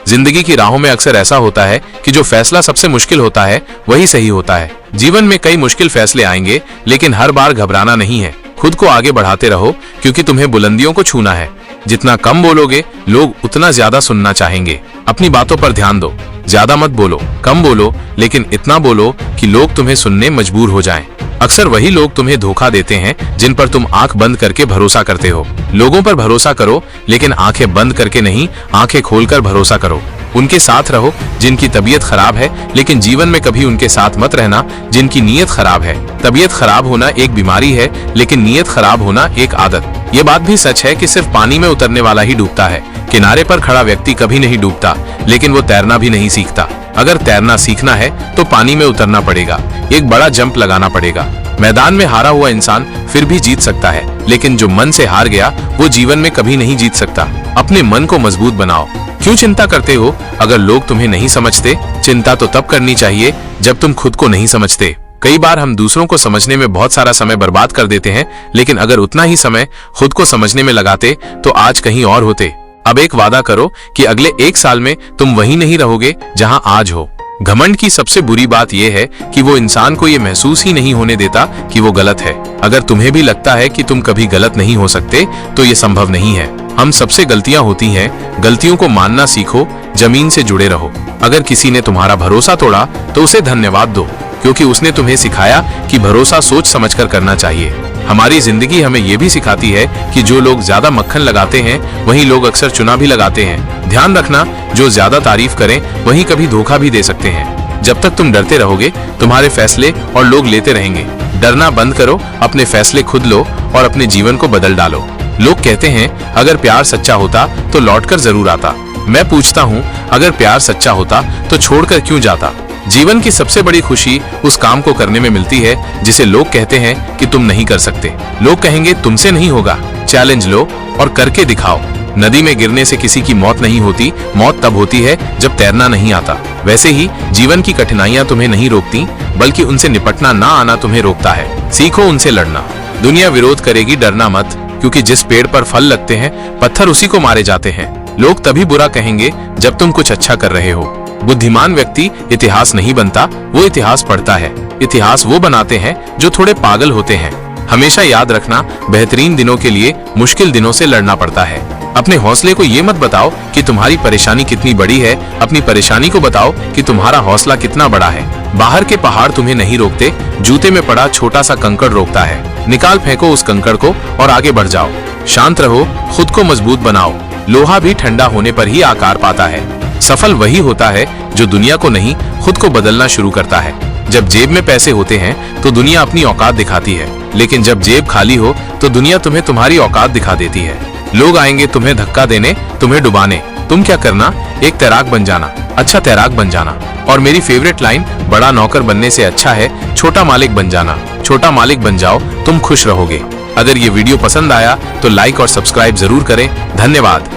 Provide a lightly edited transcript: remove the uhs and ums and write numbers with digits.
जिंदगी की राहों में अक्सर ऐसा होता है कि जो फैसला सबसे मुश्किल होता है वही सही होता है। जीवन में कई मुश्किल फैसले आएंगे, लेकिन हर बार घबराना नहीं है। खुद को आगे बढ़ाते रहो, क्योंकि तुम्हें बुलंदियों को छूना है। जितना कम बोलोगे, लोग उतना ज्यादा सुनना चाहेंगे। अपनी बातों पर ध्यान दो, ज्यादा मत बोलो, कम बोलो, लेकिन इतना बोलो कि लोग तुम्हें सुनने मजबूर हो जाएं। अक्सर वही लोग तुम्हें धोखा देते हैं जिन पर तुम आंख बंद करके भरोसा करते हो। लोगों पर भरोसा करो, लेकिन आंखें बंद करके नहीं, आंखें खोलकर भरोसा करो। उनके साथ रहो जिनकी तबीयत खराब है, लेकिन जीवन में कभी उनके साथ मत रहना जिनकी नीयत खराब है। तबीयत खराब होना एक बीमारी है, लेकिन नीयत खराब होना एक आदत। ये बात भी सच है कि सिर्फ पानी में उतरने वाला ही डूबता है। किनारे पर खड़ा व्यक्ति कभी नहीं डूबता, लेकिन वो तैरना भी नहीं सीखता। अगर तैरना सीखना है तो पानी में उतरना पड़ेगा, एक बड़ा जंप लगाना पड़ेगा। मैदान में हारा हुआ इंसान फिर भी जीत सकता है, लेकिन जो मन से हार गया वो जीवन में कभी नहीं जीत सकता। अपने मन को मजबूत बनाओ। क्यों चिंता करते हो अगर लोग तुम्हें नहीं समझते? चिंता तो तब करनी चाहिए जब तुम खुद को नहीं समझते। कई बार हम दूसरों को समझने में बहुत सारा समय बर्बाद कर देते हैं, लेकिन अगर उतना ही समय खुद को समझने में लगाते तो आज कहीं और होते। अब एक वादा करो कि अगले 1 साल में तुम वहीं नहीं रहोगे जहां आज हो। घमंड की सबसे बुरी बात यह है कि वो इंसान को ये महसूस ही नहीं होने देता कि वो गलत है। अगर तुम्हें भी लगता है कि तुम कभी गलत नहीं हो सकते, तो ये संभव नहीं है। हम सबसे गलतियां होती हैं, गलतियों को मानना सीखो, जमीन से जुड़े रहो। अगर किसी ने तुम्हारा भरोसा तोड़ा तो उसे धन्यवाद दो, क्योंकि उसने तुम्हें सिखाया कि भरोसा सोच समझकर करना चाहिए। हमारी जिंदगी हमें ये भी सिखाती है कि जो लोग ज्यादा मक्खन लगाते हैं वही लोग अक्सर चुना भी लगाते हैं। ध्यान रखना, जो ज्यादा तारीफ करें वही कभी धोखा भी दे सकते हैं। जब तक तुम डरते रहोगे, तुम्हारे फैसले और लोग लेते रहेंगे। डरना बंद करो, अपने फैसले खुद लो और अपने जीवन को बदल डालो। लोग कहते हैं अगर प्यार सच्चा होता तो लौटकर जरूर आता। मैं पूछता हूँ, अगर प्यार सच्चा होता तो छोड़कर क्यों जाता? जीवन की सबसे बड़ी खुशी उस काम को करने में मिलती है जिसे लोग कहते हैं कि तुम नहीं कर सकते। लोग कहेंगे तुमसे नहीं होगा। चैलेंज लो और करके दिखाओ। नदी में गिरने से किसी की मौत नहीं होती, मौत तब होती है जब तैरना नहीं आता। वैसे ही जीवन की कठिनाइयां तुम्हें नहीं रोकती, बल्कि उनसे निपटना ना आना तुम्हें रोकता है। सीखो उनसे लड़ना। दुनिया विरोध करेगी, डरना मत, क्योंकि जिस पेड़ पर फल लगते हैं पत्थर उसी को मारे जाते हैं। लोग तभी बुरा कहेंगे जब तुम कुछ अच्छा कर रहे हो। बुद्धिमान व्यक्ति इतिहास नहीं बनता, वो इतिहास पढ़ता है। इतिहास वो बनाते हैं जो थोड़े पागल होते हैं। हमेशा याद रखना, बेहतरीन दिनों के लिए मुश्किल दिनों से लड़ना पड़ता है। अपने हौसले को ये मत बताओ कि तुम्हारी परेशानी कितनी बड़ी है, अपनी परेशानी को बताओ कि तुम्हारा हौसला कितना बड़ा है। बाहर के पहाड़ तुम्हें नहीं रोकते, जूते में पड़ा छोटा सा कंकड़ रोकता है। निकाल फेंको उस कंकड़ को और आगे बढ़ जाओ। शांत रहो, खुद को मजबूत बनाओ। लोहा भी ठंडा होने पर ही आकार पाता है। सफल वही होता है जो दुनिया को नहीं, खुद को बदलना शुरू करता है। जब जेब में पैसे होते हैं तो दुनिया अपनी औकात दिखाती है, लेकिन जब जेब खाली हो तो दुनिया तुम्हें तुम्हारी औकात दिखा देती है। लोग आएंगे तुम्हें धक्का देने, तुम्हें डुबाने। तुम क्या करना, एक तैराक बन जाना, अच्छा तैराक बन जाना। और मेरी फेवरेट लाइन, बड़ा नौकर बनने से अच्छा है छोटा मालिक बन जाना। छोटा मालिक बन जाओ, तुम खुश रहोगे। अगर ये वीडियो पसंद आया तो लाइक और सब्सक्राइब जरूर करें। धन्यवाद।